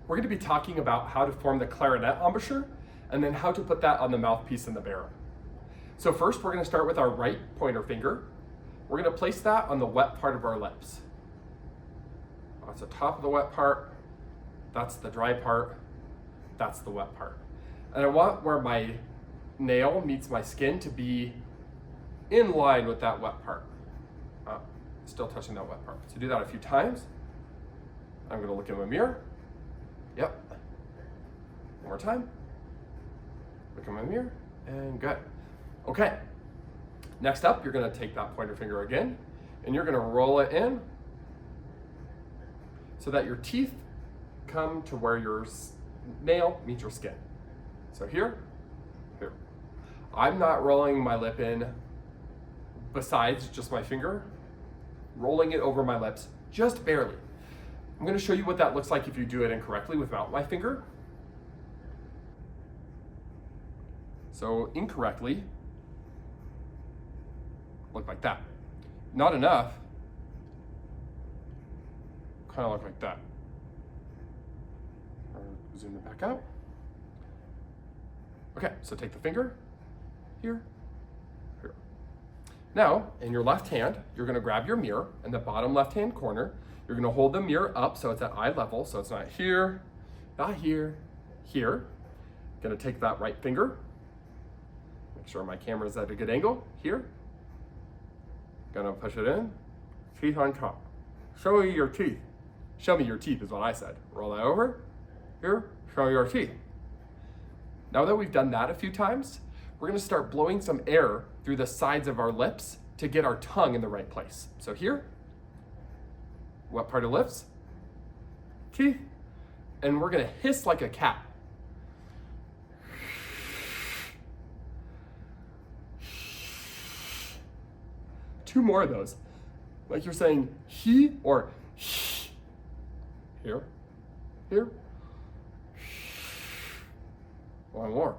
we're going to be talking about how to form the clarinet embouchure and then how to put that on the mouthpiece and the barrel. So first, we're going to start with our right pointer finger. We're going to place that on the wet part of our lips. That's the top of the wet part. That's the dry part. That's the wet part. And I want where my nail meets my skin to be in line with that wet part. Still touching that wet part. So do that a few times. I'm going to look in my mirror. Yep. One more time. Look in my mirror, and good. Okay. Next up, you're going to take that pointer finger again, and you're going to roll it in so that your teeth come to where your nail meets your skin. So here. I'm not rolling my lip in besides just my finger, rolling it over my lips just barely. I'm going to show you what that looks like if you do it incorrectly without my finger. So incorrectly, look like that. Not enough, kind of look like that. Or zoom it back out. Okay, so take the finger, here. Now, in your left hand, you're going to grab your mirror in the bottom left-hand corner. You're going to hold the mirror up so it's at eye level, so it's not here, not here, here. Going to take that right finger. Make sure my camera is at a good angle, here. Going to push it in, teeth on top. Show me your teeth. Show me your teeth is what I said. Roll that over, here, show me your teeth. Now that we've done that a few times, we're going to start blowing some air through the sides of our lips to get our tongue in the right place. So here, what part of lips? Teeth. And we're going to hiss like a cat. Two more of those. Like you're saying he or sh. Here, here. One more.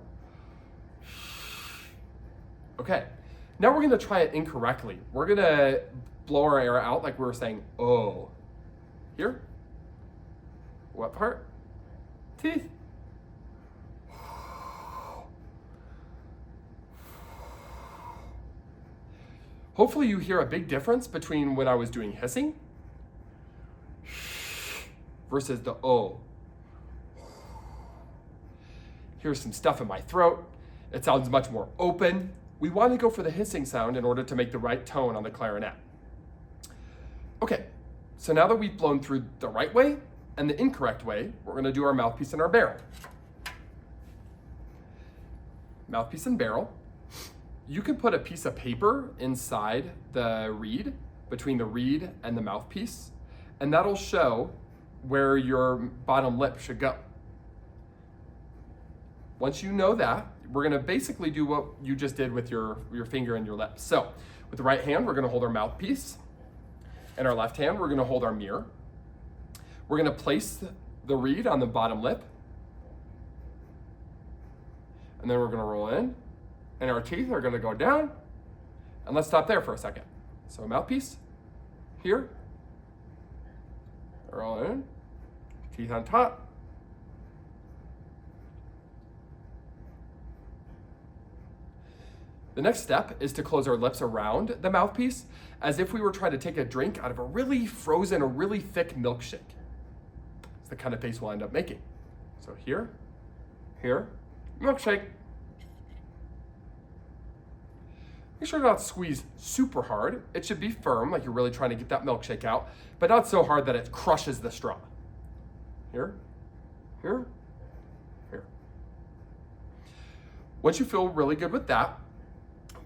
Okay, now we're gonna try it incorrectly. We're gonna blow our air out like we were saying, oh. Here. What part? Teeth. Hopefully you hear a big difference between when I was doing hissing versus the oh. Here's some stuff in my throat. It sounds much more open. We want to go for the hissing sound in order to make the right tone on the clarinet. Okay, so now that we've blown through the right way and the incorrect way, we're going to do our mouthpiece and our barrel. Mouthpiece and barrel. You can put a piece of paper inside the reed, between the reed and the mouthpiece, and that'll show where your bottom lip should go. Once you know that, we're gonna basically do what you just did with your finger and your lips. So with the right hand, we're gonna hold our mouthpiece. In our left hand, we're gonna hold our mirror. We're gonna place the reed on the bottom lip. And then we're gonna roll in. And our teeth are gonna go down. And let's stop there for a second. So mouthpiece, here. Roll in, teeth on top. The next step is to close our lips around the mouthpiece as if we were trying to take a drink out of a really frozen or really thick milkshake. It's the kind of face we'll end up making. So here, milkshake. Make sure to not squeeze super hard. It should be firm, like you're really trying to get that milkshake out, but not so hard that it crushes the straw. Here. Once you feel really good with that,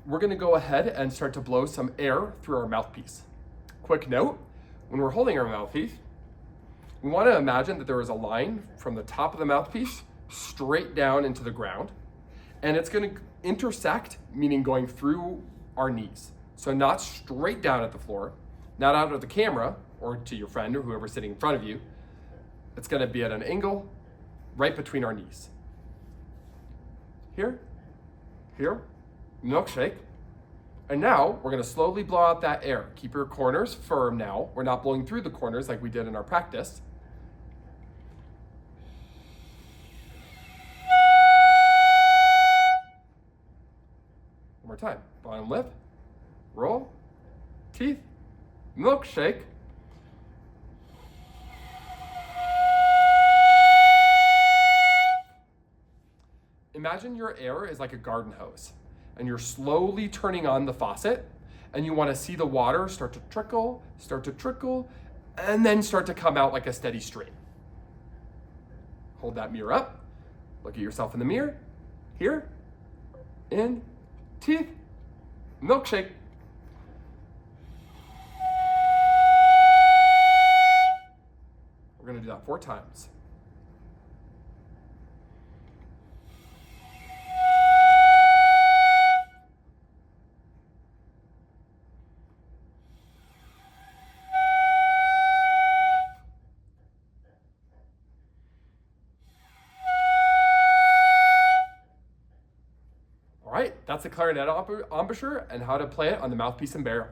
we're gonna go ahead and start to blow some air through our mouthpiece. Quick note, when we're holding our mouthpiece, we wanna imagine that there is a line from the top of the mouthpiece straight down into the ground, and it's gonna intersect, meaning going through our knees. So not straight down at the floor, not out of the camera, or to your friend or whoever's sitting in front of you. It's gonna be at an angle right between our knees. Here, milkshake. And now we're gonna slowly blow out that air. Keep your corners firm now. We're not blowing through the corners like we did in our practice. more time. Bottom lip, roll, teeth, milkshake. Imagine your air is like a garden hose, and you're slowly turning on the faucet, and you want to see the water start to trickle, and then start to come out like a steady stream. Hold that mirror up, look at yourself in the mirror, here, in, teeth, milkshake. We're gonna do that 4 times. All right, that's the clarinet embouchure and how to play it on the mouthpiece and barrel.